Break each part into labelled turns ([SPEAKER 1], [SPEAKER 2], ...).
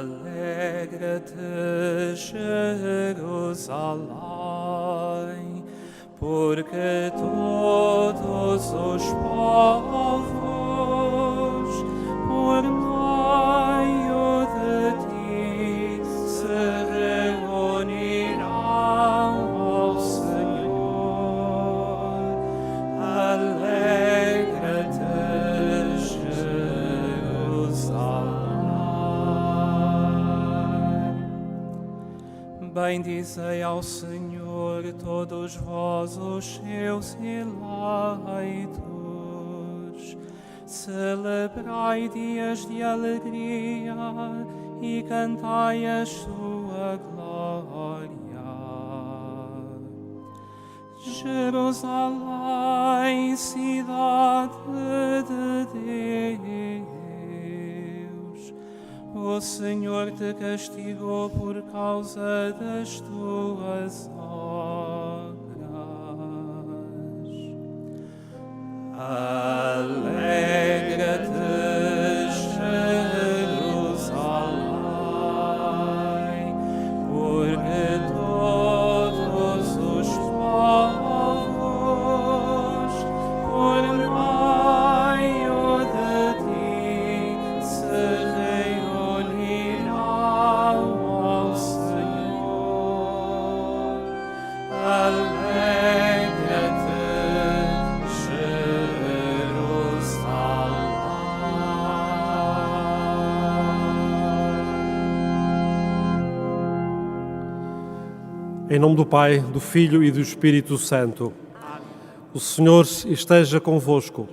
[SPEAKER 1] Alegra-te, Jerusalém, porque todos os povos, por meio de ti, se reunirão ao Senhor. Alegra-te, Jerusalém. Bendizei ao Senhor todos vós os seus eleitos. Celebrai dias de alegria e cantai a sua glória. Jerusalém, cidade de Deus, o Senhor te castigou por causa das tuas obras. Alegra-te, Jerusalém, porque todos os povos, por meio de ti, se reunirão ao Senhor. Alegra-te,
[SPEAKER 2] Em nome do Pai, do Filho e do Espírito Santo. O Senhor esteja convosco.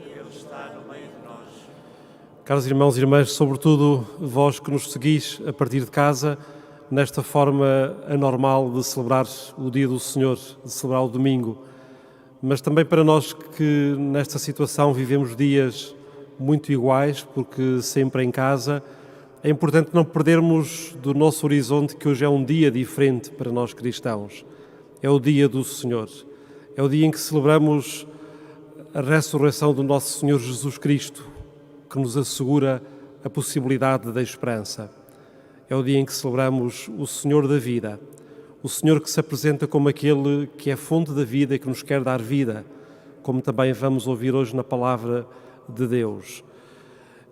[SPEAKER 2] Caros irmãos e irmãs, sobretudo vós que nos seguis a partir de casa, nesta forma anormal de celebrar o dia do Senhor, de celebrar o domingo, mas também para nós que nesta situação vivemos dias muito iguais, porque sempre em casa, é importante não perdermos do nosso horizonte que hoje é um dia diferente para nós cristãos. É o dia do Senhor. É o dia em que celebramos a ressurreição do nosso Senhor Jesus Cristo, que nos assegura a possibilidade da esperança. É o dia em que celebramos o Senhor da vida, o Senhor que se apresenta como aquele que é fonte da vida e que nos quer dar vida, como também vamos ouvir hoje na palavra de Deus.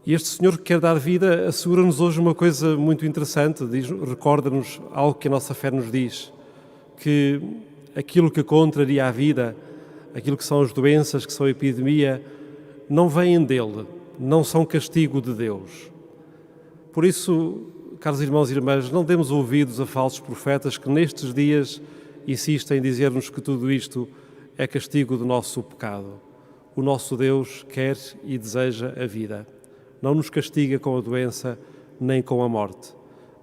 [SPEAKER 2] E este Senhor que quer dar vida assegura-nos hoje uma coisa muito interessante, recorda-nos algo que a nossa fé nos diz, que aquilo que contraria a vida, aquilo que são as doenças, que são a epidemia, não vêm dele, não são castigo de Deus. Por isso, caros irmãos e irmãs, não demos ouvidos a falsos profetas que nestes dias insistem em dizer-nos que tudo isto é castigo do nosso pecado. O nosso Deus quer e deseja a vida. Não nos castiga com a doença nem com a morte,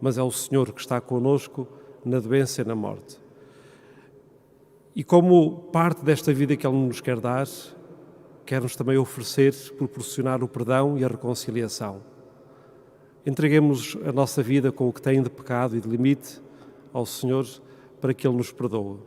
[SPEAKER 2] mas é o Senhor que está connosco na doença e na morte. E como parte desta vida que Ele nos quer dar, quer-nos também oferecer, proporcionar o perdão e a reconciliação. Entreguemos a nossa vida com o que tem de pecado e de limite ao Senhor para que Ele nos perdoe.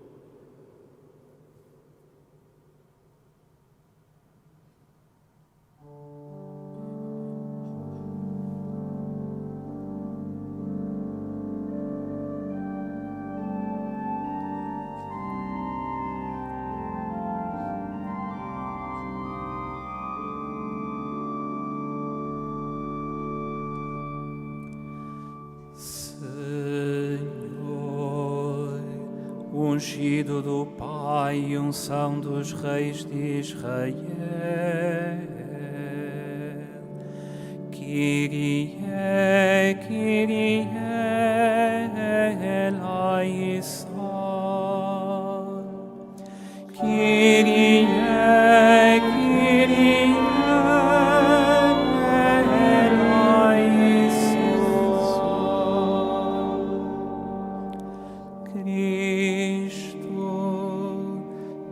[SPEAKER 1] Ungido do Pai e unção dos reis de Israel, Kyrie, Kyrie, eleison. Kyrie, Kyrie,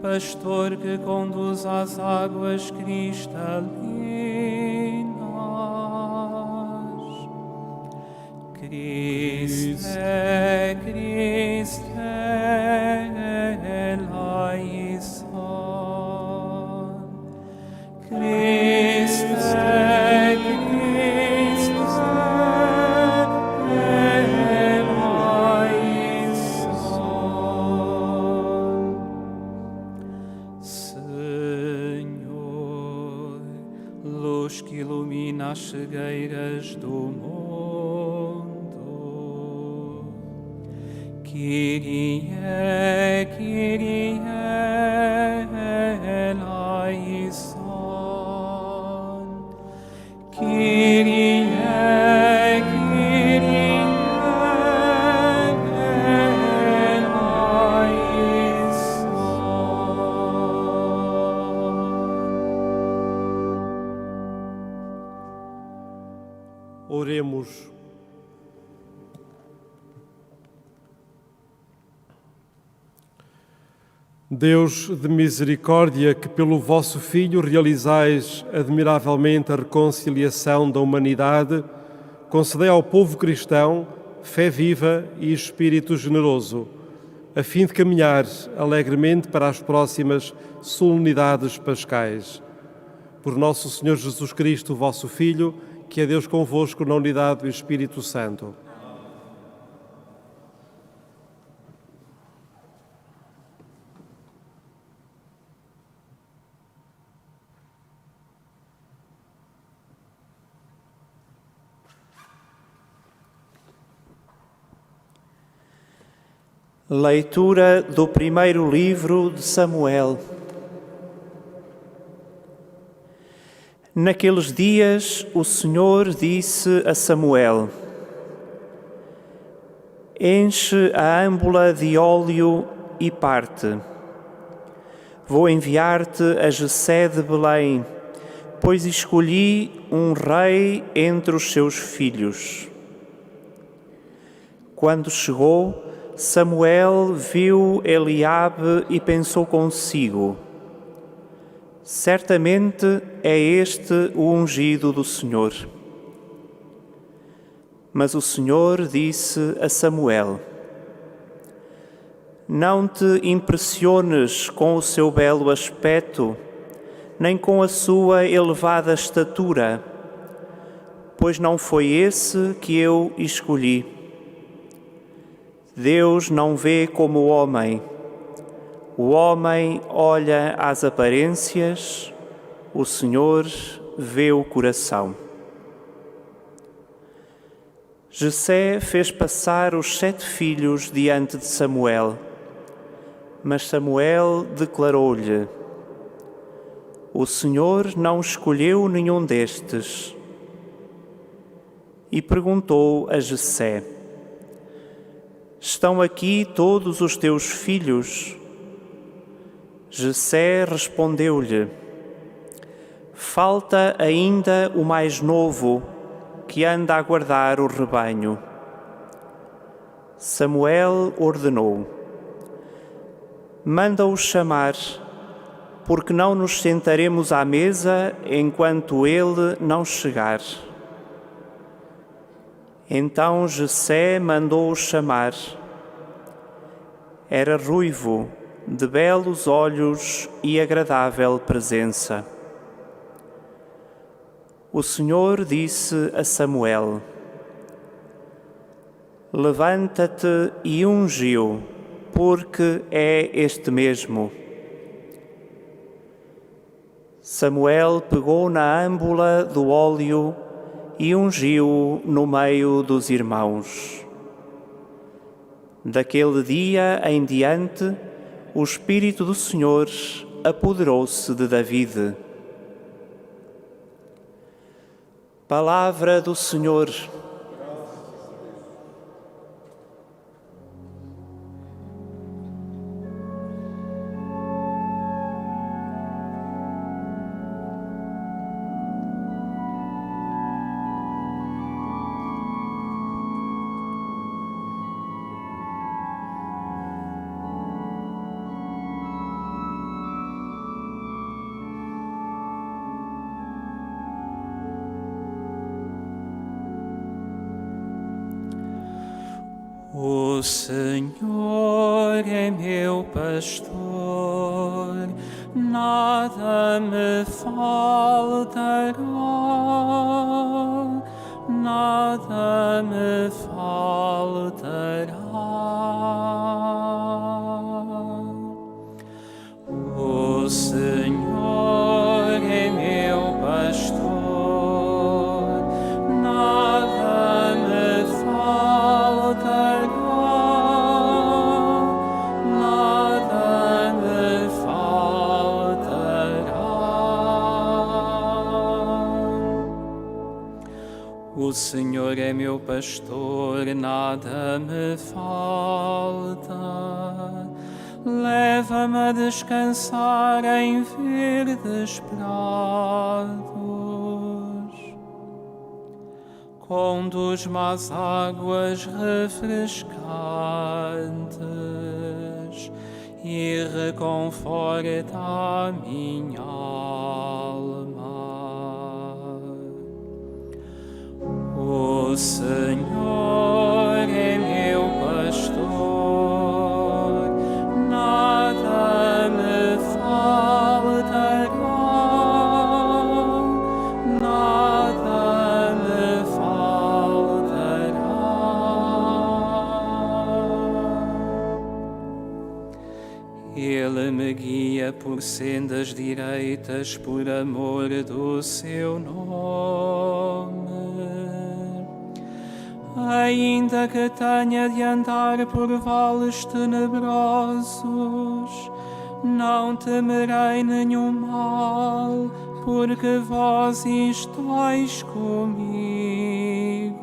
[SPEAKER 1] pastor que conduz às águas cristalinas. Christe, Christe, eleison. Christe, Christe, eleison. regueiras do mundo. Kyrie, Kyrie, eleison. Kyrie, Kyrie, eleison.
[SPEAKER 2] Oremos. Deus de misericórdia, que pelo vosso Filho realizais admiravelmente a reconciliação da humanidade, concedei ao povo cristão fé viva e espírito generoso, a fim de caminhar alegremente para as próximas solenidades pascais. Por nosso Senhor Jesus Cristo, vosso Filho, que é Deus convosco na unidade do Espírito Santo.
[SPEAKER 3] Leitura do primeiro livro de Samuel. Naqueles dias, o Senhor disse a Samuel: enche a âmbula de óleo e parte. Vou enviar-te a Jessé de Belém, pois escolhi um rei entre os seus filhos. Quando chegou, Samuel viu Eliabe e pensou consigo: certamente é este o ungido do Senhor. Mas o Senhor disse a Samuel: não te impressiones com o seu belo aspecto, nem com a sua elevada estatura, pois não foi esse que eu escolhi. Deus não vê como o homem olha às aparências, o Senhor vê o coração. Jessé fez passar os 7 filhos diante de Samuel, mas Samuel declarou-lhe: o Senhor não escolheu nenhum destes. E perguntou a Jessé: estão aqui todos os teus filhos? Jessé respondeu-lhe: falta ainda o mais novo, que anda a guardar o rebanho. Samuel ordenou: manda-o chamar, porque não nos sentaremos à mesa enquanto ele não chegar. Então Jessé mandou-o chamar. Era ruivo, de belos olhos e agradável presença. O Senhor disse a Samuel: levanta-te e unge-o, porque é este mesmo. Samuel pegou na âmbula do óleo e ungiu-o no meio dos irmãos. Daquele dia em diante, o Espírito do Senhor apoderou-se de David. Palavra do Senhor.
[SPEAKER 1] O Senhor é meu pastor, nada me faltará, nada me faltará. O Senhor é meu pastor, pastor, nada me falta. Leva-me a descansar em verdes prados. Conduz-me às águas refrescantes e reconforta a minha alma. O Senhor é meu pastor, nada me faltará, nada me faltará. Ele me guia por sendas direitas por amor do seu nome. Ainda que tenha de andar por vales tenebrosos, não temerei nenhum mal, porque vós estáis comigo.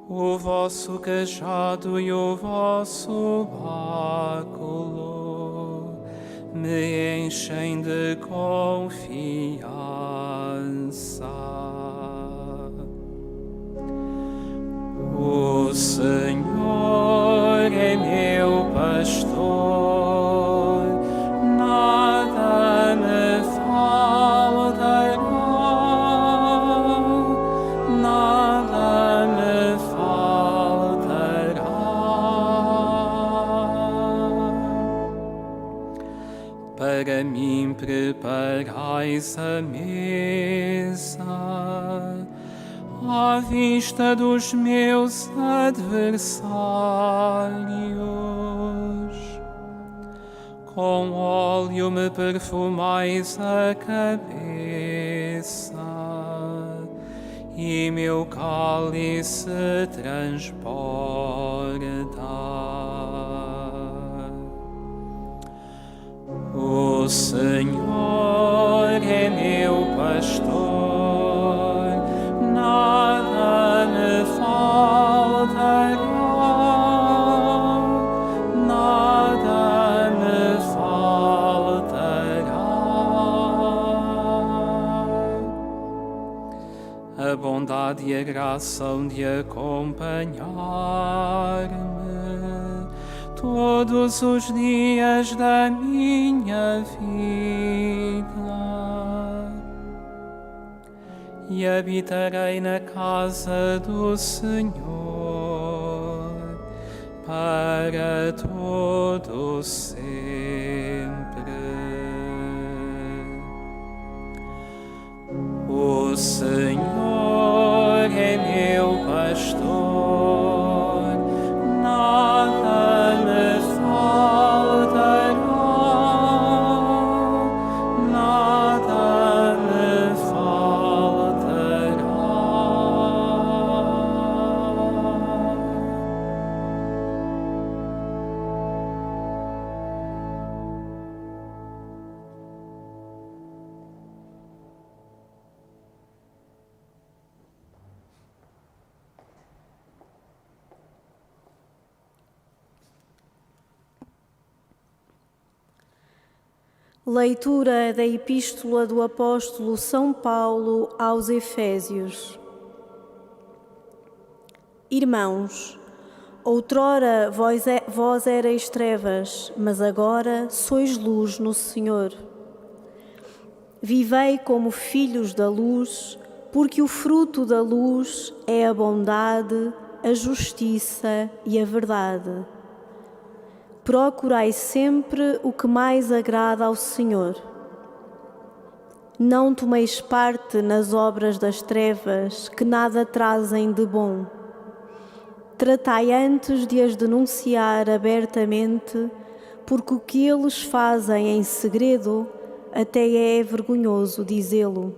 [SPEAKER 1] O vosso cajado e o vosso báculo me enchem de confiança. O Senhor é meu pastor, nada me faltará, nada me faltará. Para mim preparais a mesa à vista dos meus adversários. Com óleo me perfumais a cabeça e meu cálice transborda. O Senhor é meu pastor, nada me faltará, nada me faltará. A bondade e a graça hão de acompanhar-me todos os dias da minha vida. E habitarei na casa do Senhor para todo sempre. O Senhor é meu pastor, nada me faltará, nada me faltará.
[SPEAKER 4] Leitura da Epístola do Apóstolo São Paulo aos Efésios. Irmãos, outrora vós erais trevas, mas agora sois luz no Senhor. Vivei como filhos da luz, porque o fruto da luz é a bondade, a justiça e a verdade. Procurai sempre o que mais agrada ao Senhor. Não tomeis parte nas obras das trevas, que nada trazem de bom. Tratai antes de as denunciar abertamente, porque o que eles fazem em segredo até é vergonhoso dizê-lo.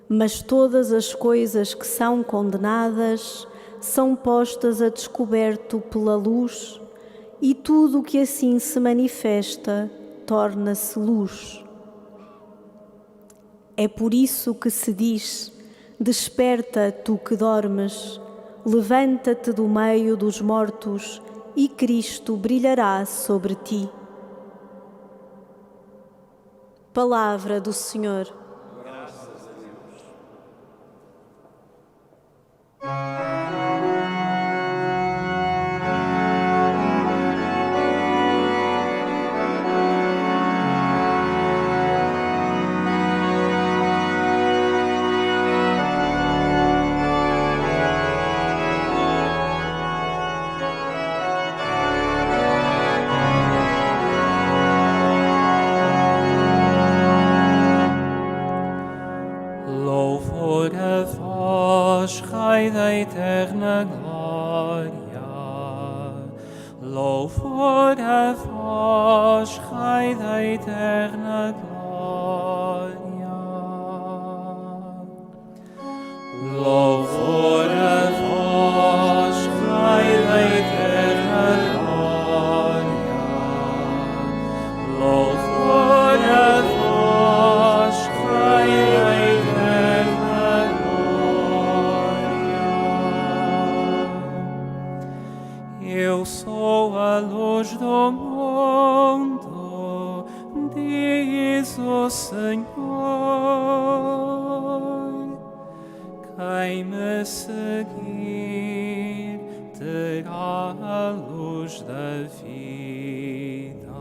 [SPEAKER 4] Mas todas as coisas que são condenadas são postas a descoberto pela luz, e tudo o que assim se manifesta torna-se luz. É por isso que se diz: Desperta, tu que dormes, levanta-te do meio dos mortos e Cristo brilhará sobre ti. Palavra do Senhor.
[SPEAKER 5] Graças a Deus.
[SPEAKER 1] Louvor a vós, Rei da eterna glória. Louvor a vós, Rei da eterna glória. Louvor a vós, Rei da eterna glória. Louvor a vós, Rei da eterna glória. Eu sou a luz do mundo, diz o Senhor. Quem me seguir terá a luz da vida.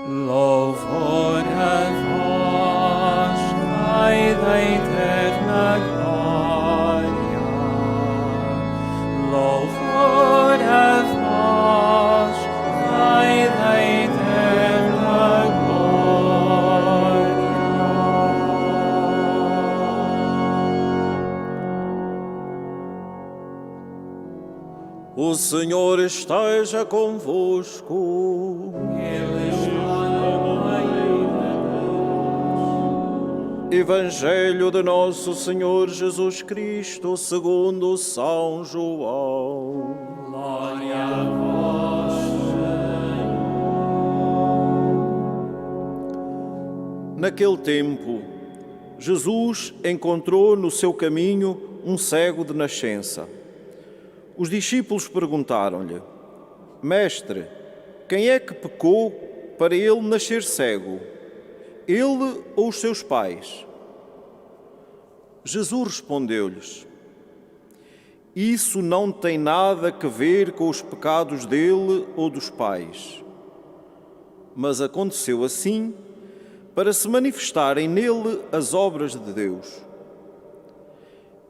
[SPEAKER 1] Louvor a vós, Rei da eterna glória. Louvor a vós, Rei da eterna glória.
[SPEAKER 5] O Senhor esteja convosco.
[SPEAKER 1] Ele está no meio de nós.
[SPEAKER 5] Evangelho de nosso Senhor Jesus Cristo, segundo São João.
[SPEAKER 1] Glória a vós,
[SPEAKER 5] Naquele tempo, Jesus encontrou no seu caminho um cego de nascença. Os discípulos perguntaram-lhe: Mestre, quem é que pecou para ele nascer cego? Ele ou os seus pais? Jesus respondeu-lhes: Isso não tem nada a ver com os pecados dele ou dos pais. Mas aconteceu assim para se manifestarem nele as obras de Deus.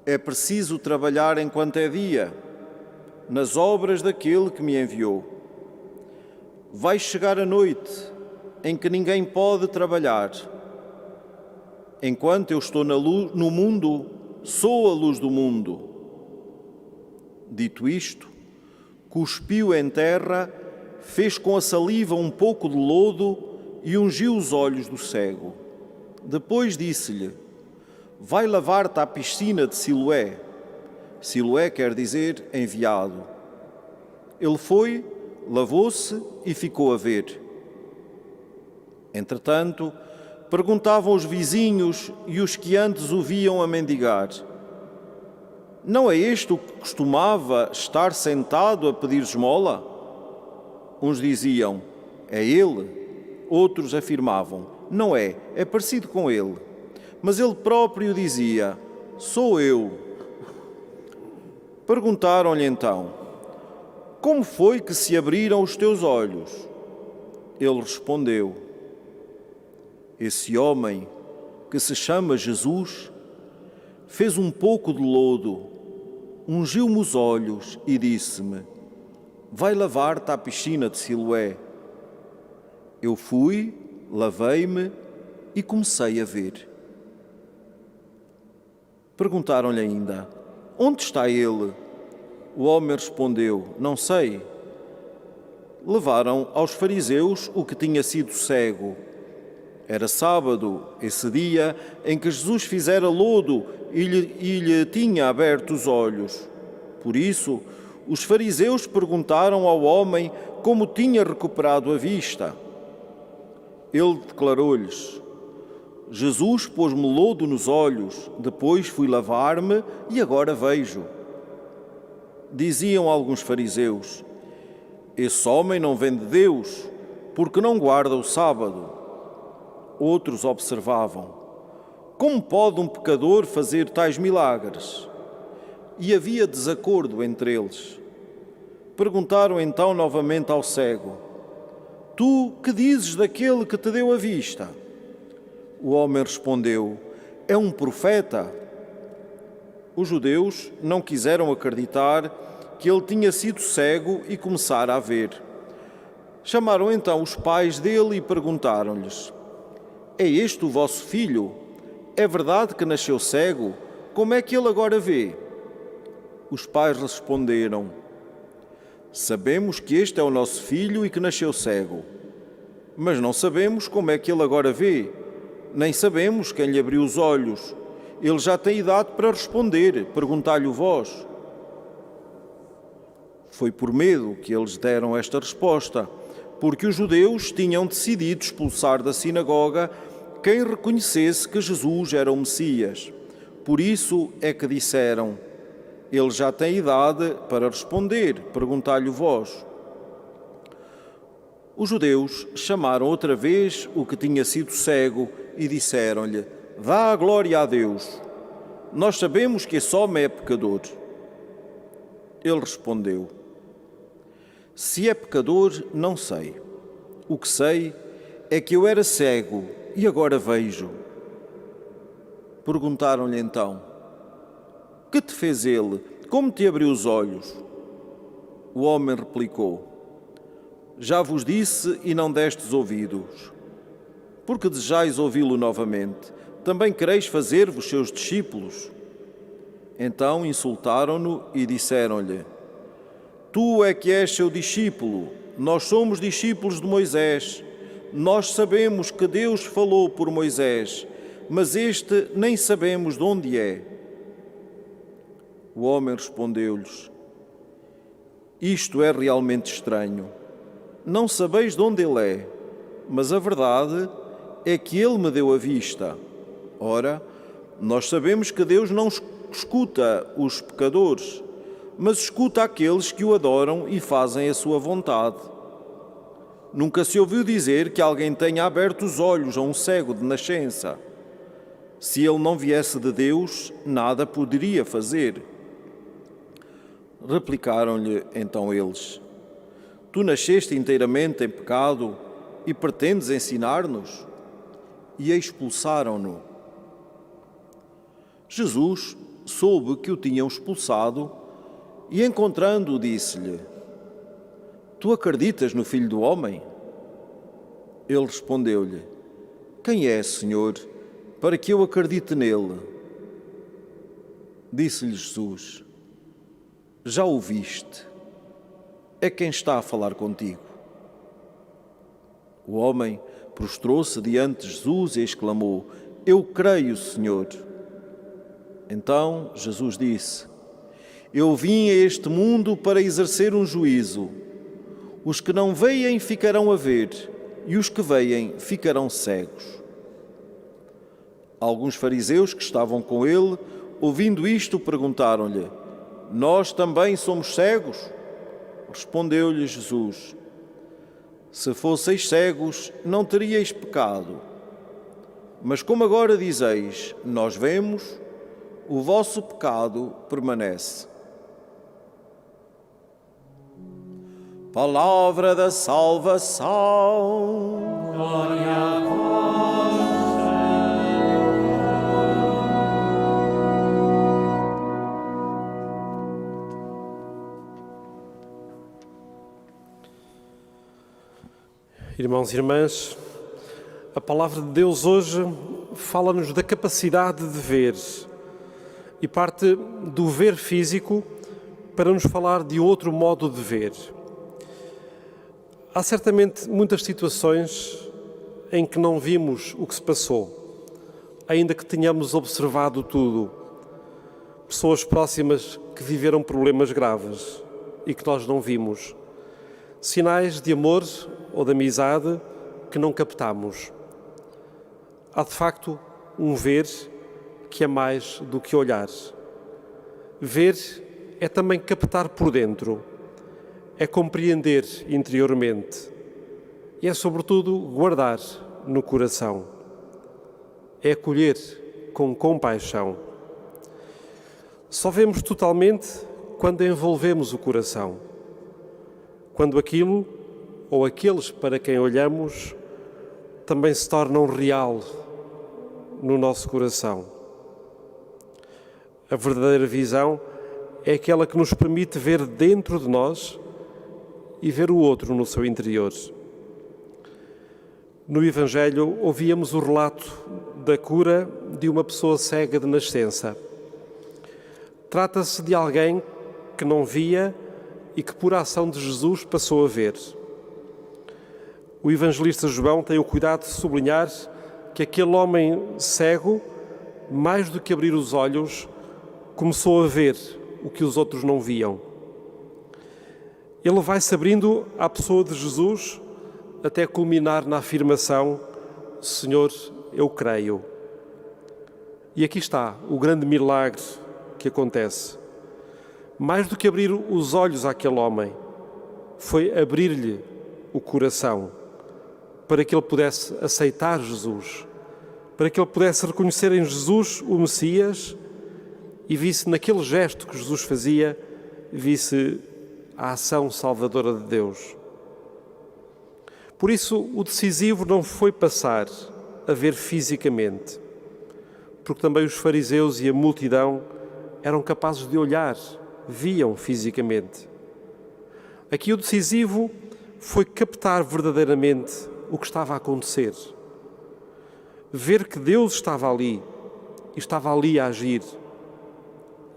[SPEAKER 5] É preciso trabalhar enquanto é dia, nas obras daquele que me enviou. Vai chegar a noite, em que ninguém pode trabalhar. Enquanto eu estou no mundo, sou a luz do mundo. Dito isto, cuspiu em terra, fez com a saliva um pouco de lodo e ungiu os olhos do cego. Depois disse-lhe: Vai lavar-te à piscina de Siloé. Siloé quer dizer enviado. Ele foi, lavou-se e ficou a ver. Entretanto, perguntavam os vizinhos e os que antes o viam a mendigar: Não é este o que costumava estar sentado a pedir esmola? Uns diziam: É ele. Outros afirmavam: Não é, é parecido com ele. Mas ele próprio dizia: Sou eu. Perguntaram-lhe então: Como foi que se abriram os teus olhos? Ele respondeu: Esse homem, que se chama Jesus, fez um pouco de lodo, ungiu-me os olhos e disse-me: Vai lavar-te à piscina de Siloé. Eu fui, lavei-me e comecei a ver. Perguntaram-lhe ainda: Onde está ele? O homem respondeu: Não sei. Levaram aos fariseus o que tinha sido cego. Era sábado, esse dia em que Jesus fizera lodo e lhe tinha aberto os olhos. Por isso, os fariseus perguntaram ao homem como tinha recuperado a vista. Ele declarou-lhes: Jesus pôs-me lodo nos olhos, depois fui lavar-me e agora vejo. Diziam alguns fariseus: esse homem não vem de Deus, porque não guarda o sábado. Outros observavam: como pode um pecador fazer tais milagres? E havia desacordo entre eles. Perguntaram então novamente ao cego: tu que dizes daquele que te deu a vista? O homem respondeu: é um profeta. Os judeus não quiseram acreditar que ele tinha sido cego e começara a ver. Chamaram então os pais dele e perguntaram-lhes: é este o vosso filho? É verdade que nasceu cego? Como é que ele agora vê? Os pais responderam: sabemos que este é o nosso filho e que nasceu cego, mas não sabemos como é que ele agora vê, nem sabemos quem lhe abriu os olhos. Ele já tem idade para responder, perguntai-lhe vós. Foi por medo que eles deram esta resposta, porque os judeus tinham decidido expulsar da sinagoga quem reconhecesse que Jesus era o Messias. Por isso é que disseram: ele já tem idade para responder, perguntai-lhe vós. Os judeus chamaram outra vez o que tinha sido cego e disseram-lhe: dá a glória a Deus. Nós sabemos que esse homem é pecador. Ele respondeu: se é pecador, não sei. O que sei é que eu era cego e agora vejo. Perguntaram-lhe então: que te fez ele? Como te abriu os olhos? O homem replicou: já vos disse e não destes ouvidos. Porque desejais ouvi-lo novamente? Também quereis fazer-vos seus discípulos? Então insultaram-no e disseram-lhe: tu é que és seu discípulo, nós somos discípulos de Moisés. Nós sabemos que Deus falou por Moisés, mas este nem sabemos de onde é. O homem respondeu-lhes: isto é realmente estranho. Não sabeis de onde ele é, mas a verdade é que ele me deu a vista. Ora, nós sabemos que Deus não escuta os pecadores, mas escuta aqueles que o adoram e fazem a sua vontade. Nunca se ouviu dizer que alguém tenha aberto os olhos a um cego de nascença. Se ele não viesse de Deus, nada poderia fazer. Replicaram-lhe então eles: tu nasceste inteiramente em pecado e pretendes ensinar-nos? E expulsaram-no. Jesus soube que o tinham expulsado e, encontrando-o, disse-lhe: tu acreditas no Filho do Homem? Ele respondeu-lhe: quem é, Senhor, para que eu acredite nele? Disse-lhe Jesus: já o viste, é quem está a falar contigo. O homem prostrou-se diante de Jesus e exclamou: eu creio, Senhor. Então Jesus disse: eu vim a este mundo para exercer um juízo. Os que não veem ficarão a ver, e os que veem ficarão cegos. Alguns fariseus que estavam com ele, ouvindo isto, perguntaram-lhe: nós também somos cegos? Respondeu-lhe Jesus: se fosseis cegos, não teríeis pecado. Mas como agora dizeis, nós vemos, o vosso pecado permanece. Palavra da salvação.
[SPEAKER 1] Glória a vós,
[SPEAKER 2] Irmãos e irmãs, a palavra de Deus hoje fala-nos da capacidade de ver e parte do ver físico para nos falar de outro modo de ver. Há certamente muitas situações em que não vimos o que se passou, ainda que tenhamos observado tudo. Pessoas próximas que viveram problemas graves e que nós não vimos. Sinais de amor ou de amizade que não captamos. Há de facto um ver que é mais do que olhar. Ver é também captar por dentro, é compreender interiormente e é, sobretudo, guardar no coração. É acolher com compaixão. Só vemos totalmente quando envolvemos o coração, quando aquilo ou aqueles para quem olhamos também se tornam real no nosso coração. A verdadeira visão é aquela que nos permite ver dentro de nós e ver o outro no seu interior. No Evangelho ouvíamos o relato da cura de uma pessoa cega de nascença. Trata-se de alguém que não via e que, por ação de Jesus, passou a ver. O evangelista João tem o cuidado de sublinhar que aquele homem cego, mais do que abrir os olhos, começou a ver o que os outros não viam. Ele vai-se abrindo à pessoa de Jesus até culminar na afirmação: Senhor, eu creio. E aqui está o grande milagre que acontece. Mais do que abrir os olhos àquele homem, foi abrir-lhe o coração para que ele pudesse aceitar Jesus, para que ele pudesse reconhecer em Jesus o Messias e visse naquele gesto que Jesus fazia, visse a ação salvadora de Deus. Por isso, o decisivo não foi passar a ver fisicamente, porque também os fariseus e a multidão eram capazes de olhar, viam fisicamente. Aqui o decisivo foi captar verdadeiramente o que estava a acontecer. Ver que Deus estava ali e estava ali a agir.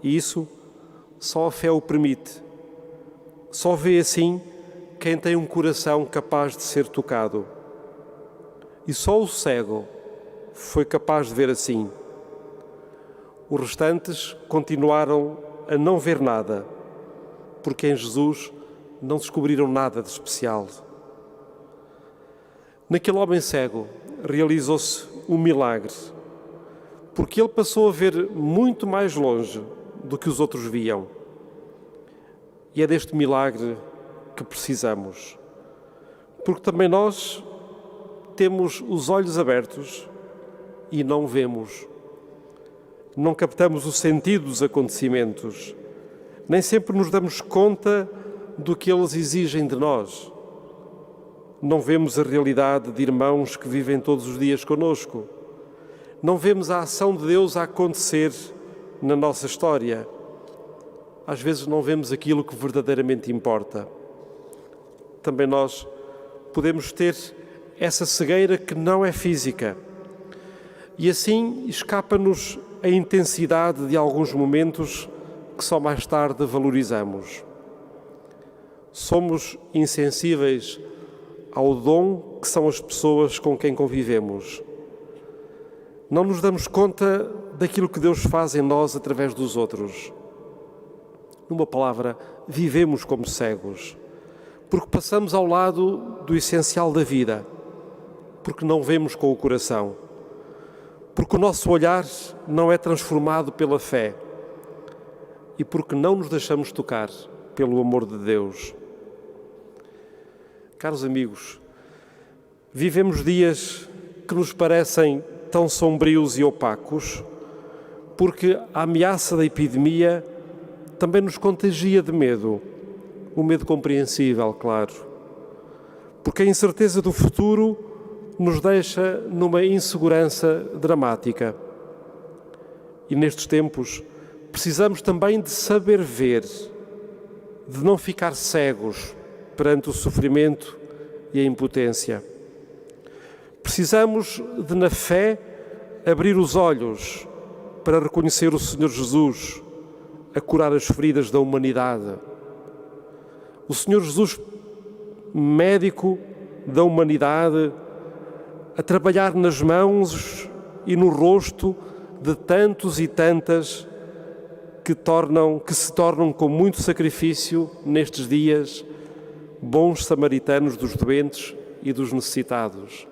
[SPEAKER 2] E isso só a fé o permite. Só vê assim quem tem um coração capaz de ser tocado. E só o cego foi capaz de ver assim. Os restantes continuaram a não ver nada, porque em Jesus não descobriram nada de especial. Naquele homem cego realizou-se um milagre, porque ele passou a ver muito mais longe do que os outros viam. E é deste milagre que precisamos, porque também nós temos os olhos abertos e não vemos. Não captamos o sentido dos acontecimentos, nem sempre nos damos conta do que eles exigem de nós. Não vemos a realidade de irmãos que vivem todos os dias conosco. Não vemos a ação de Deus a acontecer na nossa história. Às vezes não vemos aquilo que verdadeiramente importa. Também nós podemos ter essa cegueira que não é física. E assim escapa-nos a intensidade de alguns momentos que só mais tarde valorizamos. Somos insensíveis ao dom que são as pessoas com quem convivemos. Não nos damos conta daquilo que Deus faz em nós através dos outros. Numa palavra, vivemos como cegos, porque passamos ao lado do essencial da vida, porque não vemos com o coração, porque o nosso olhar não é transformado pela fé e porque não nos deixamos tocar pelo amor de Deus. Caros amigos, vivemos dias que nos parecem tão sombrios e opacos, porque a ameaça da epidemia também nos contagia de medo, um medo compreensível, claro, porque a incerteza do futuro nos deixa numa insegurança dramática. E nestes tempos precisamos também de saber ver, de não ficar cegos perante o sofrimento e a impotência. Precisamos de, na fé, abrir os olhos para reconhecer o Senhor Jesus a curar as feridas da humanidade. O Senhor Jesus, médico da humanidade, a trabalhar nas mãos e no rosto de tantos e tantas que se tornam com muito sacrifício nestes dias bons samaritanos dos doentes e dos necessitados.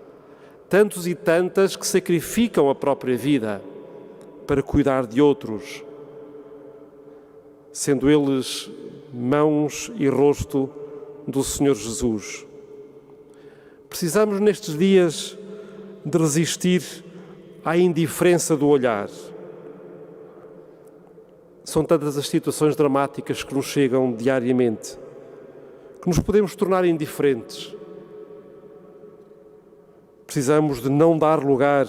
[SPEAKER 2] tantos e tantas que sacrificam a própria vida para cuidar de outros, sendo eles mãos e rosto do Senhor Jesus. Precisamos nestes dias de resistir à indiferença do olhar. São tantas as situações dramáticas que nos chegam diariamente, que nos podemos tornar indiferentes. Precisamos de não dar lugar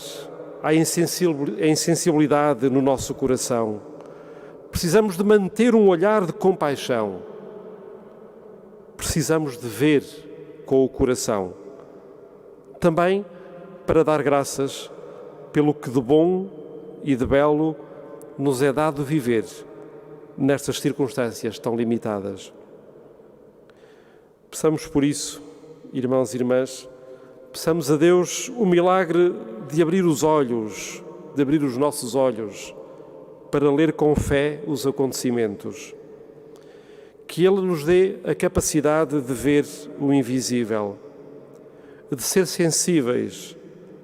[SPEAKER 2] à insensibilidade no nosso coração. Precisamos de manter um olhar de compaixão. Precisamos de ver com o coração. Também para dar graças pelo que de bom e de belo nos é dado viver nestas circunstâncias tão limitadas. Peçamos por isso, irmãos e irmãs, peçamos a Deus o milagre de abrir os olhos, de abrir os nossos olhos, para ler com fé os acontecimentos. Que Ele nos dê a capacidade de ver o invisível, de ser sensíveis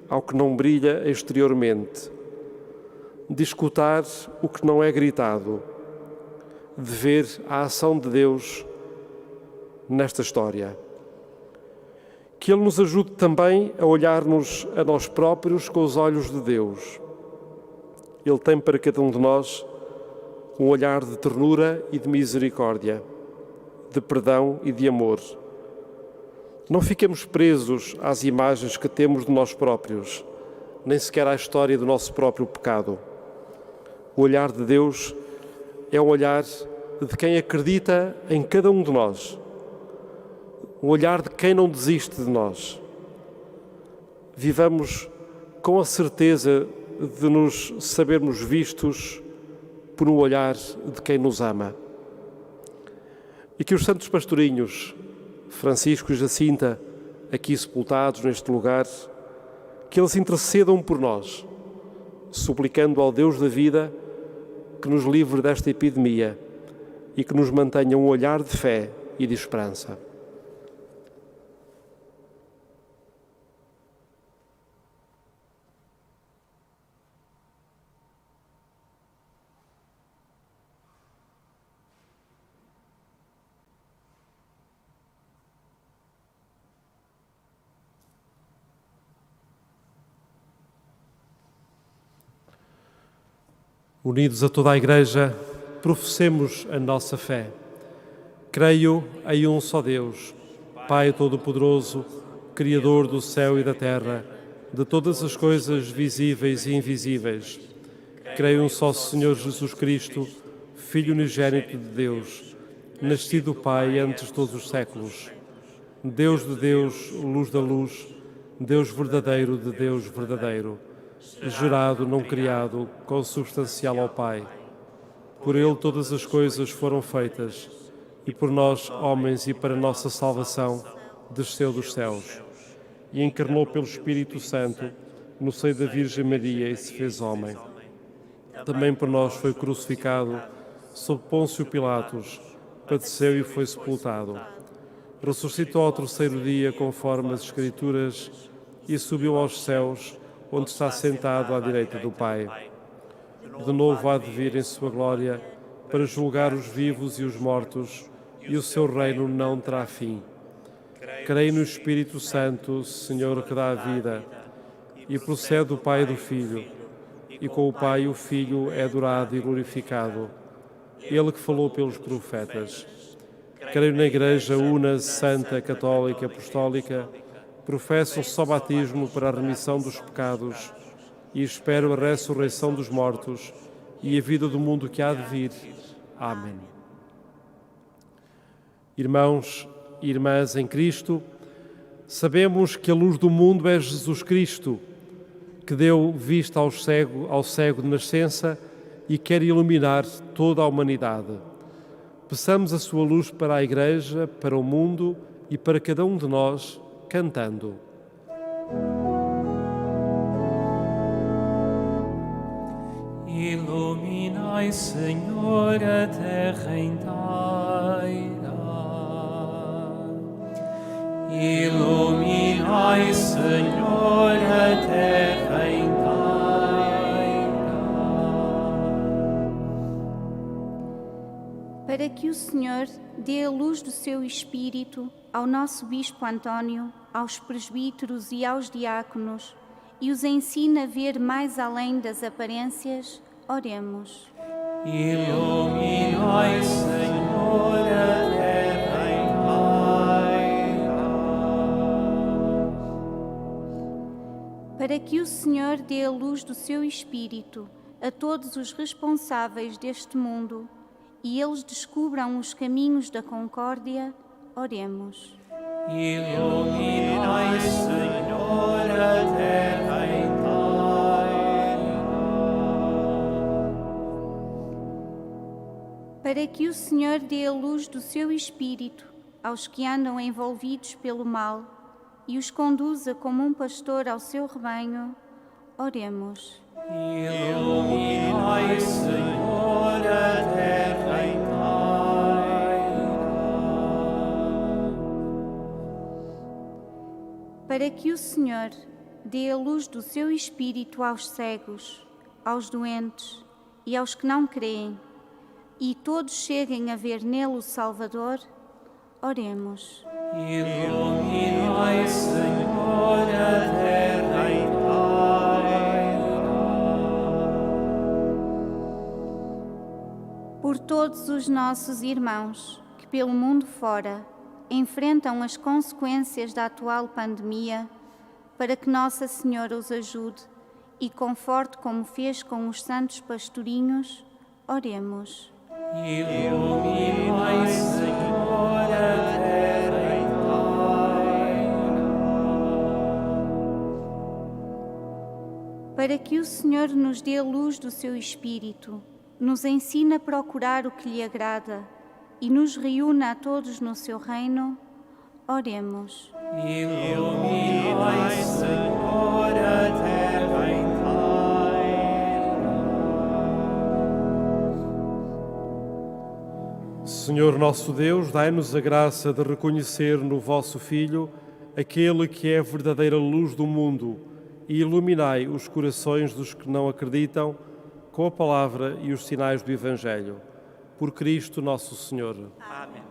[SPEAKER 2] ao que não brilha exteriormente, de escutar o que não é gritado, de ver a ação de Deus nesta história. Que Ele nos ajude também a olhar-nos a nós próprios com os olhos de Deus. Ele tem para cada um de nós um olhar de ternura e de misericórdia, de perdão e de amor. Não fiquemos presos às imagens que temos de nós próprios, nem sequer à história do nosso próprio pecado. O olhar de Deus é um olhar de quem acredita em cada um de nós, um olhar de quem não desiste de nós. Vivamos com a certeza de nos sabermos vistos por um olhar de quem nos ama. E que os santos pastorinhos, Francisco e Jacinta, aqui sepultados neste lugar, que eles intercedam por nós, suplicando ao Deus da vida que nos livre desta epidemia e que nos mantenha um olhar de fé e de esperança. Unidos a toda a Igreja, professemos a nossa fé. Creio em um só Deus, Pai Todo-Poderoso, Criador do céu e da terra, de todas as coisas visíveis e invisíveis. Creio em um só Senhor Jesus Cristo, Filho unigênito de Deus, nascido do Pai antes de todos os séculos. Deus de Deus, luz da luz, Deus verdadeiro de Deus verdadeiro, gerado, não criado, consubstancial ao Pai. Por Ele todas as coisas foram feitas, e por nós, homens, e para nossa salvação, desceu dos céus, e encarnou pelo Espírito Santo, no seio da Virgem Maria, e se fez homem. Também por nós foi crucificado, sob Pôncio Pilatos, padeceu e foi sepultado. Ressuscitou ao terceiro dia, conforme as Escrituras, e subiu aos céus, onde está sentado à direita do Pai. De novo há de vir em sua glória, para julgar os vivos e os mortos, e o seu reino não terá fim. Creio no Espírito Santo, Senhor que dá a vida, e procede do Pai e do Filho, e com o Pai o Filho é adorado e glorificado, Ele que falou pelos profetas. Creio na Igreja una, santa, católica, apostólica, professo só batismo para a remissão dos pecados e espero a ressurreição dos mortos e a vida do mundo que há de vir. Amém. Irmãos e irmãs em Cristo, sabemos que a luz do mundo é Jesus Cristo, que deu vista ao cego de nascença e quer iluminar toda a humanidade. Peçamos a sua luz para a Igreja, para o mundo e para cada um de nós, cantando.
[SPEAKER 1] Iluminai, Senhor, a terra inteira. Iluminai, Senhor, a terra inteira.
[SPEAKER 6] Para que o Senhor dê a luz do seu Espírito ao nosso Bispo António, aos presbíteros e aos diáconos, e os ensine a ver mais além das aparências, oremos.
[SPEAKER 1] Iluminai, Senhor, a terra inteira.
[SPEAKER 6] Para que o Senhor dê a luz do seu Espírito a todos os responsáveis deste mundo e eles descubram os caminhos da concórdia, oremos.
[SPEAKER 1] Iluminai, Senhor, a terra inteira.
[SPEAKER 6] Para que o Senhor dê a luz do seu Espírito aos que andam envolvidos pelo mal e os conduza como um pastor ao seu rebanho, oremos.
[SPEAKER 1] Iluminai, Senhor, a terra inteira.
[SPEAKER 6] Para que o Senhor dê a luz do seu Espírito aos cegos, aos doentes e aos que não creem, e todos cheguem a ver nele o Salvador, oremos.
[SPEAKER 1] Iluminai, Senhor, a terra inteira.
[SPEAKER 6] Por todos os nossos irmãos que pelo mundo fora enfrentam as consequências da atual pandemia, para que Nossa Senhora os ajude e conforte como fez com os santos pastorinhos, oremos.
[SPEAKER 1] Iluminai, Senhor, a terra inteira.
[SPEAKER 6] Para que o Senhor nos dê a luz do seu Espírito, nos ensine a procurar o que lhe agrada e nos reúna a todos no seu reino, oremos.
[SPEAKER 1] Iluminai, Senhor, a terra inteira.
[SPEAKER 2] Senhor nosso Deus, dai-nos a graça de reconhecer no vosso Filho aquele que é a verdadeira luz do mundo e iluminai os corações dos que não acreditam com a palavra e os sinais do Evangelho. Por Cristo nosso Senhor.
[SPEAKER 3] Amém.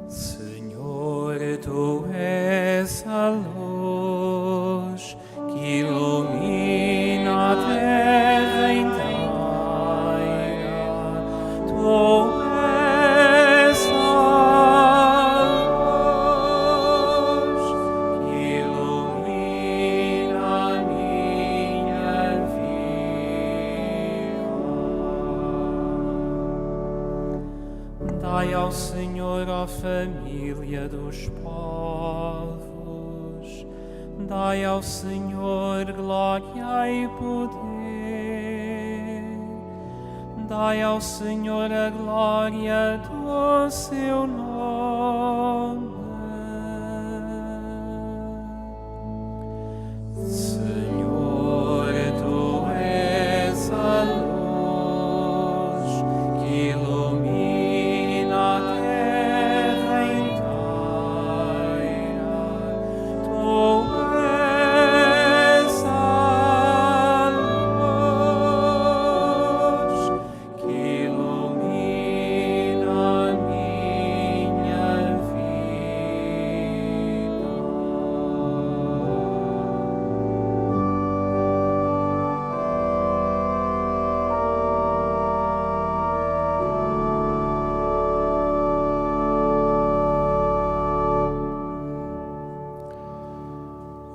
[SPEAKER 1] Senhor, tu és a luz que ilumina a terra inteira. Tu és a luz que ilumina a minha vida. Dai ao Senhor a família dos povos, dai ao Senhor glória e poder, dai ao Senhor a glória do seu nome. Senhor, tu és a luz que ilumina a terra inteira. Tu és a luz que ilumina a minha vida.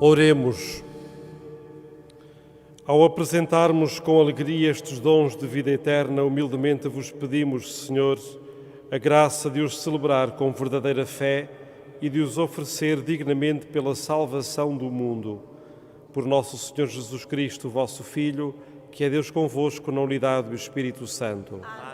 [SPEAKER 2] Oremos. Ao apresentarmos com alegria estes dons de vida eterna, humildemente vos pedimos, Senhor, a graça de os celebrar com verdadeira fé e de os oferecer dignamente pela salvação do mundo. Por nosso Senhor Jesus Cristo, vosso Filho, que é Deus convosco na unidade do Espírito Santo. Amém.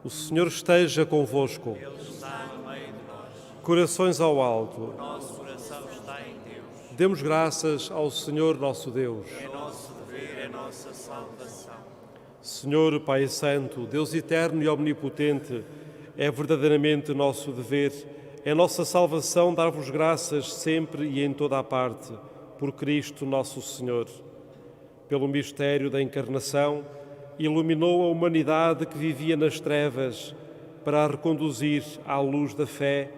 [SPEAKER 2] O Senhor esteja convosco.
[SPEAKER 7] Ele está no meio de nós.
[SPEAKER 2] Corações ao alto.
[SPEAKER 7] O nosso coração está em Deus.
[SPEAKER 2] Demos graças ao Senhor nosso Deus.
[SPEAKER 7] É nosso dever, é nossa salvação.
[SPEAKER 2] Senhor Pai Santo, Deus eterno e omnipotente, é verdadeiramente nosso dever, é nossa salvação dar-vos graças sempre e em toda a parte, por Cristo nosso Senhor. Pelo mistério da encarnação, iluminou a humanidade que vivia nas trevas para a reconduzir à luz da fé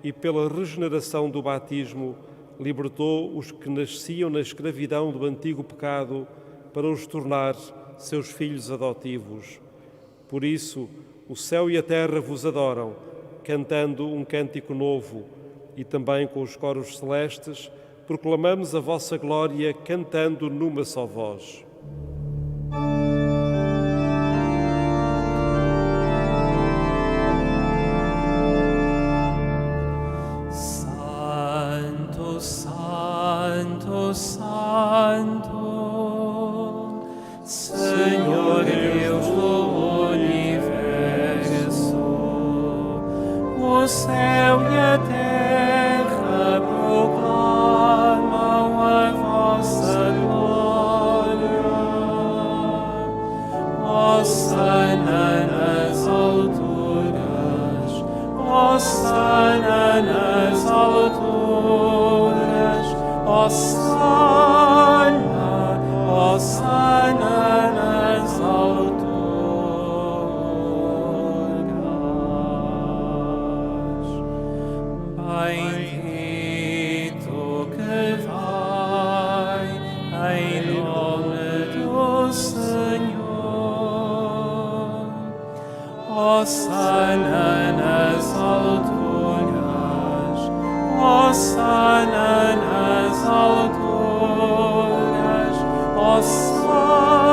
[SPEAKER 2] e pela regeneração do batismo libertou os que nasciam na escravidão do antigo pecado para os tornar seus filhos adotivos. Por isso, o céu e a terra vos adoram, cantando um cântico novo, e também com os coros celestes proclamamos a vossa glória, cantando numa só voz.
[SPEAKER 1] Santo, Santo, Santo, Senhor Deus do universo, o céu e a terra proclamam a vossa glória. Hosana nas alturas, Hosana nas alturas, Hosana, Hosana nas alturas. Bendito que vai em nome do Senhor. Hosana nas alturas, Hosana nas alturas, Hosana,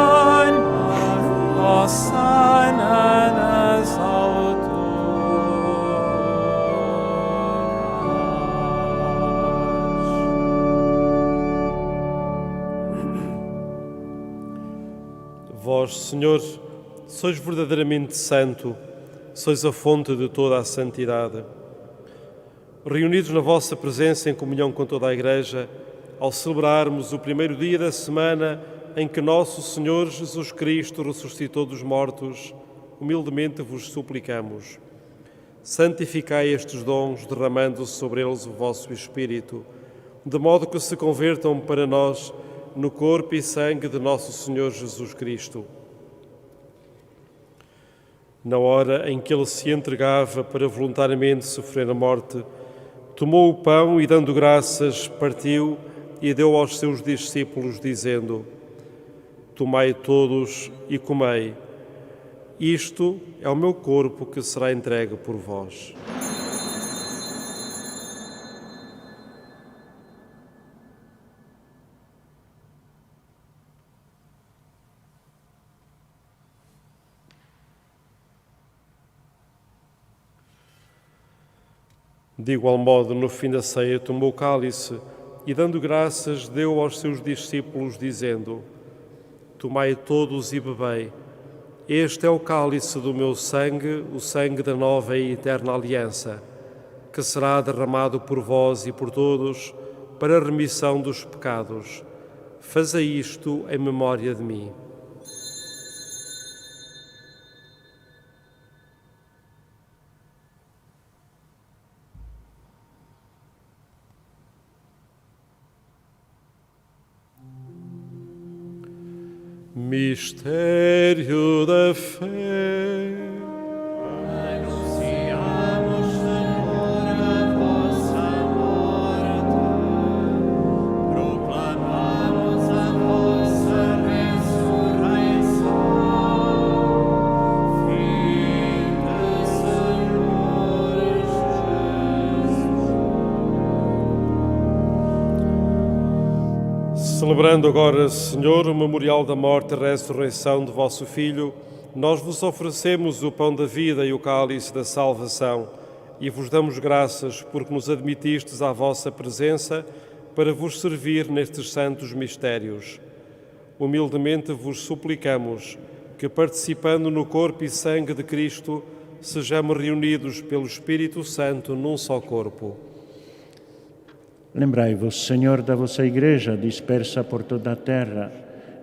[SPEAKER 1] Hosana nas alturas.
[SPEAKER 2] Vós, Senhor, sois verdadeiramente santo, sois a fonte de toda a santidade. Reunidos na vossa presença em comunhão com toda a Igreja, ao celebrarmos o primeiro dia da semana em que nosso Senhor Jesus Cristo ressuscitou dos mortos, humildemente vos suplicamos. Santificai estes dons, derramando sobre eles o vosso Espírito, de modo que se convertam para nós no corpo e sangue de nosso Senhor Jesus Cristo. Na hora em que ele se entregava para voluntariamente sofrer a morte, tomou o pão e, dando graças, partiu e deu aos seus discípulos, dizendo: Tomai todos e comei. Isto é o meu corpo que será entregue por vós. De igual modo, no fim da ceia, tomou o cálice e, dando graças, deu aos seus discípulos, dizendo: Tomai todos e bebei. Este é o cálice do meu sangue, o sangue da nova e eterna aliança, que será derramado por vós e por todos para a remissão dos pecados. Fazei isto em memória de mim. Mistério da fé.
[SPEAKER 7] Anunciamos, Senhor, a vossa morte, proclamamos a vossa ressurreição. Vinda, Senhor Jesus.
[SPEAKER 2] Celebrando agora, Senhor, o memorial da morte e ressurreição de vosso Filho, nós vos oferecemos o pão da vida e o cálice da salvação e vos damos graças porque nos admitistes à vossa presença para vos servir nestes santos mistérios. humildemente vos suplicamos que, participando no corpo e sangue de Cristo, sejamos reunidos pelo Espírito Santo num só corpo.
[SPEAKER 8] Lembrai-vos, Senhor, da vossa Igreja dispersa por toda a terra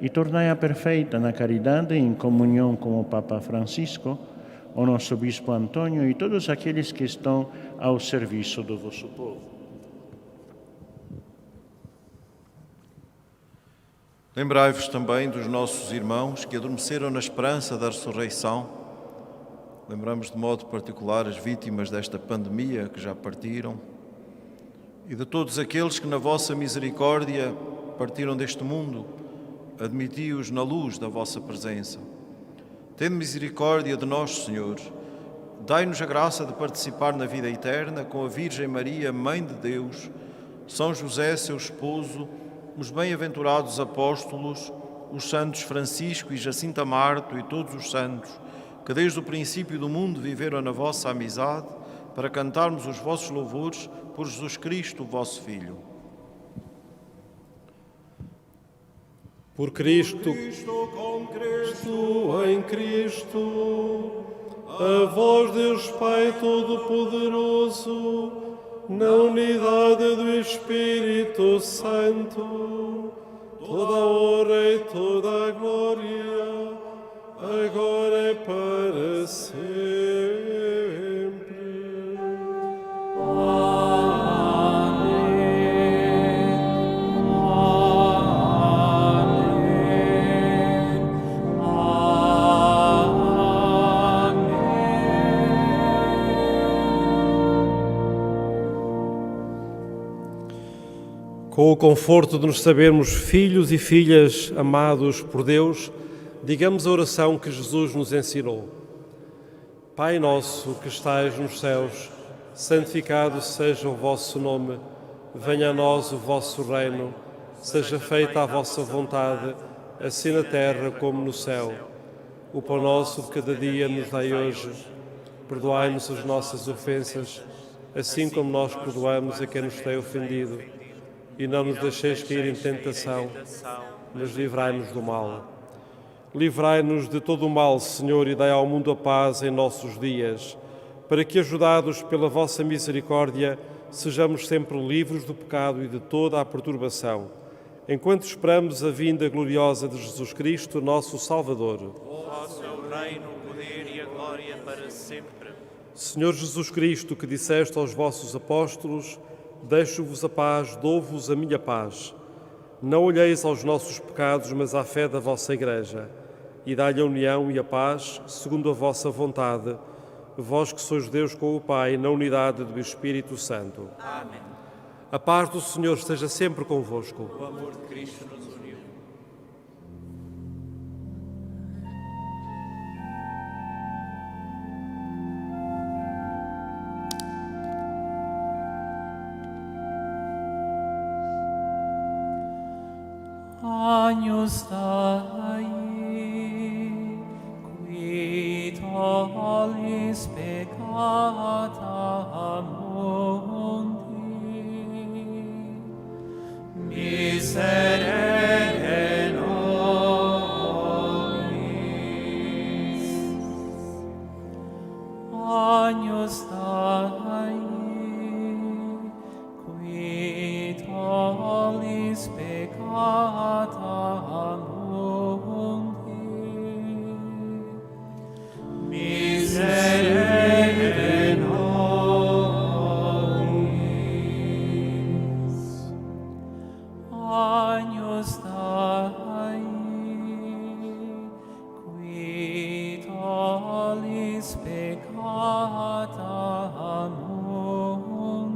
[SPEAKER 8] e tornai-a perfeita na caridade em comunhão com o Papa Francisco, o nosso Bispo Antônio e todos aqueles que estão ao serviço do vosso povo.
[SPEAKER 5] Lembrai-vos também dos nossos irmãos que adormeceram na esperança da ressurreição. Lembramos de modo particular as vítimas desta pandemia que já partiram e de todos aqueles que na vossa misericórdia partiram deste mundo. Admiti-os na luz da vossa presença. Tende misericórdia de nós, Senhor. Dai-nos a graça de participar na vida eterna com a Virgem Maria, Mãe de Deus, São José, seu esposo, os bem-aventurados apóstolos, os santos Francisco e Jacinta Marto e todos os santos, que desde o princípio do mundo viveram na vossa amizade, para cantarmos os vossos louvores por Jesus Cristo, vosso Filho.
[SPEAKER 2] Por Cristo, com Cristo, em Cristo, a vós, Deus Pai Todo-Poderoso, na unidade do Espírito Santo, toda a honra e toda a glória, agora e para sempre. Com o conforto de nos sabermos filhos e filhas amados por Deus, digamos a oração que Jesus nos ensinou. Pai nosso que estais nos céus, santificado seja o vosso nome. Venha a nós o vosso reino. Seja feita a vossa vontade, assim na terra como no céu. O pão nosso de cada dia nos dai hoje. Perdoai-nos as nossas ofensas, assim como nós perdoamos a quem nos tem ofendido. E não nos deixeis cair em tentação, mas livrai-nos do mal. Livrai-nos de todo o mal, Senhor, e dai ao mundo a paz em nossos dias, para que, ajudados pela vossa misericórdia, sejamos sempre livres do pecado e de toda a perturbação, enquanto esperamos a vinda gloriosa de Jesus Cristo, nosso Salvador.
[SPEAKER 3] Vosso é o reino, o poder e a glória para sempre.
[SPEAKER 2] Senhor Jesus Cristo, que disseste aos vossos apóstolos: deixo-vos a paz, dou-vos a minha paz. Não olheis aos nossos pecados, mas à fé da vossa Igreja, e dai-lhe a união e a paz, segundo a vossa vontade, vós que sois Deus com o Pai, na unidade do Espírito Santo.
[SPEAKER 3] Amém.
[SPEAKER 2] A paz do Senhor esteja sempre convosco.
[SPEAKER 3] O amor de Cristo nos uniu.
[SPEAKER 1] Agnus Dei, qui tollis peccata mundi, miserere nobis. Agnus Dei, qui tollis peccata mundi, miserere nobis. Agnus Dei, qui tollis peccata mundi,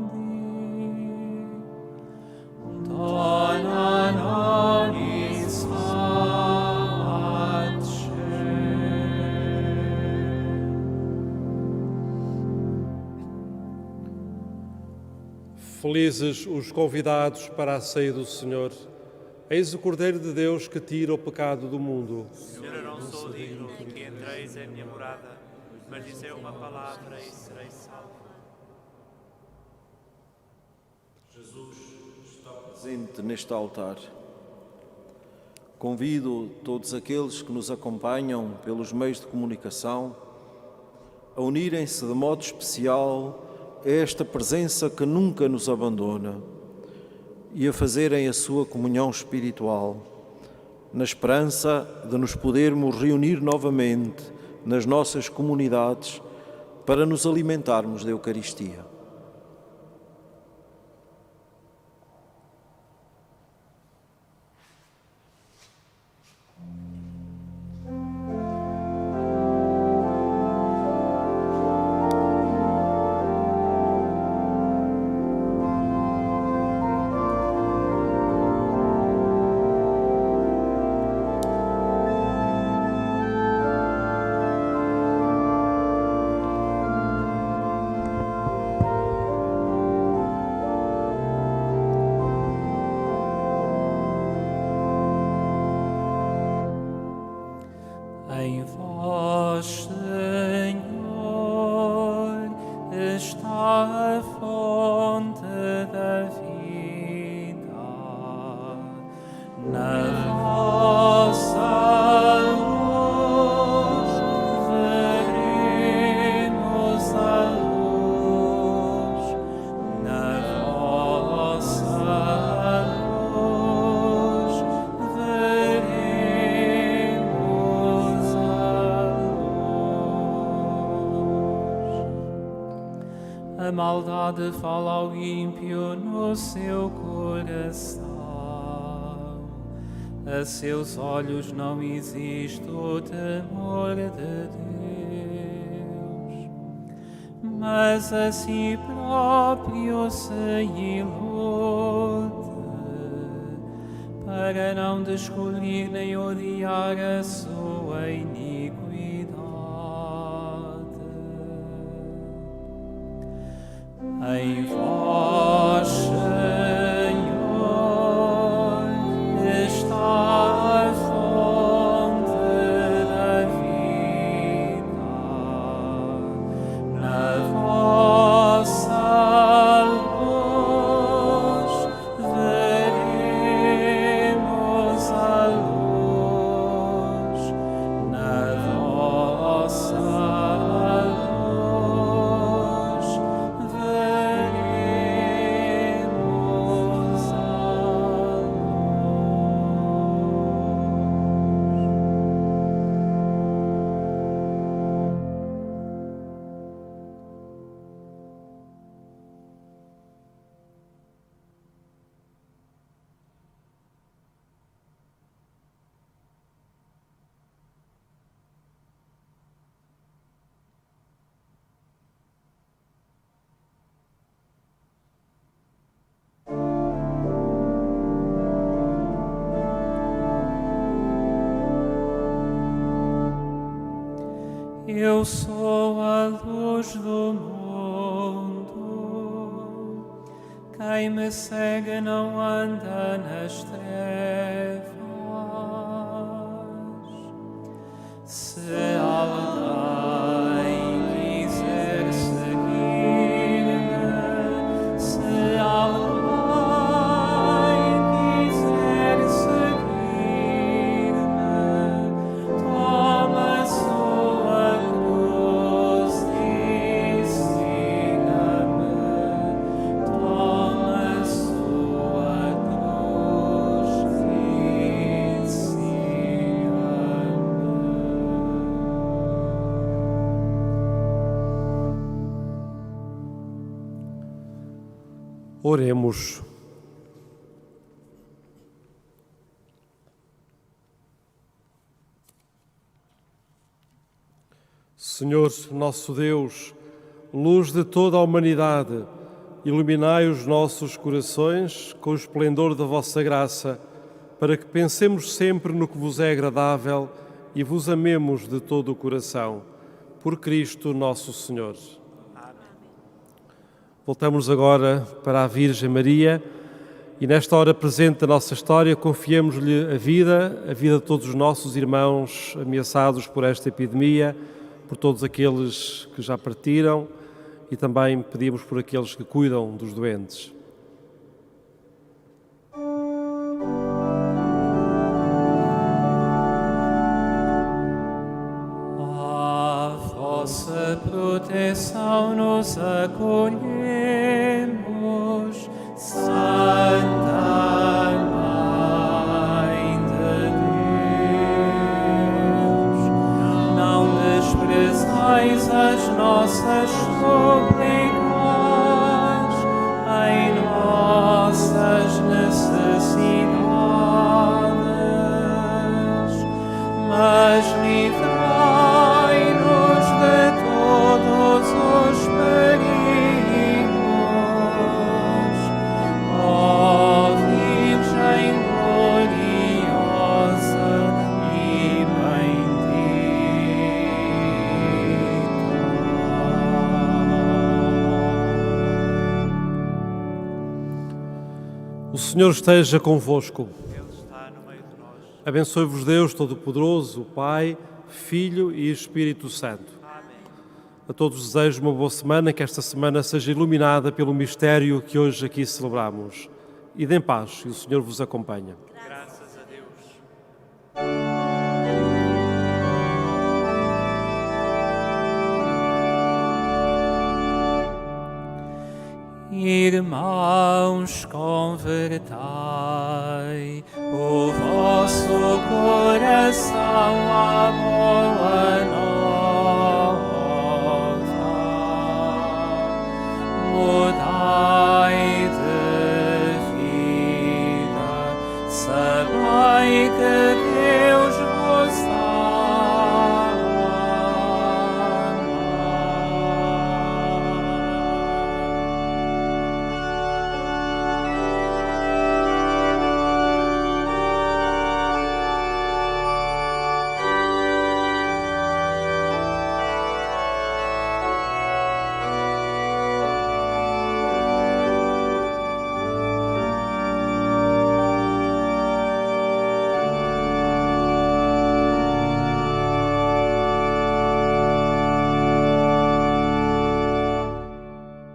[SPEAKER 1] dona nobis pace.
[SPEAKER 2] Felizes os convidados para a ceia do Senhor. Eis o Cordeiro de Deus que tira o pecado do mundo.
[SPEAKER 3] Senhor, eu não sou digno de que entreis em minha morada, mas dizei uma palavra e serei salvo.
[SPEAKER 5] Presente neste altar. Convido todos aqueles que nos acompanham pelos meios de comunicação a unirem-se de modo especial a esta presença que nunca nos abandona e a fazerem a sua comunhão espiritual, na esperança de nos podermos reunir novamente nas nossas comunidades para nos alimentarmos da Eucaristia.
[SPEAKER 1] Em vós, Senhor, está a fonte da vida. Na vossa luz veremos a luz. Na vossa luz veremos a luz. A maldade fala ao ímpio no seu coração. A seus olhos não existe o temor de Deus, mas a si próprio se ilude, para não descobrir nem odiar a sua iniquidade. Em vós, Senhor, está a fonte da vida. Na vossa luz veremos a luz. Na vossa luz veremos a Eu sou a luz do mundo. Quem me segue não anda nas trevas. Se alguém quiser seguir-me, se alguém quiser seguir-me, toma a sua cruz e siga-me. Toma a sua cruz e siga-me.
[SPEAKER 2] Oremos. Senhor, nosso Deus, luz de toda a humanidade, iluminai os nossos corações com o esplendor da vossa graça, para que pensemos sempre no que vos é agradável e vos amemos de todo o coração. Por Cristo nosso Senhor. Voltamos agora para a Virgem Maria e nesta hora presente da nossa história confiemos-lhe a vida de todos os nossos irmãos ameaçados por esta epidemia, por todos aqueles que já partiram e também pedimos por aqueles que cuidam dos doentes. Senhor esteja convosco.
[SPEAKER 3] Ele está no meio de nós.
[SPEAKER 2] Abençoe-vos Deus Todo-Poderoso, o Pai, Filho e Espírito Santo.
[SPEAKER 3] Amém.
[SPEAKER 2] A todos desejo uma boa semana, que esta semana seja iluminada pelo mistério que hoje aqui celebramos. Idem paz e o Senhor vos acompanha.
[SPEAKER 3] Graças a Deus.
[SPEAKER 1] Irmãos, convertai o vosso coração à boa nova. Mudai de vida, sabei que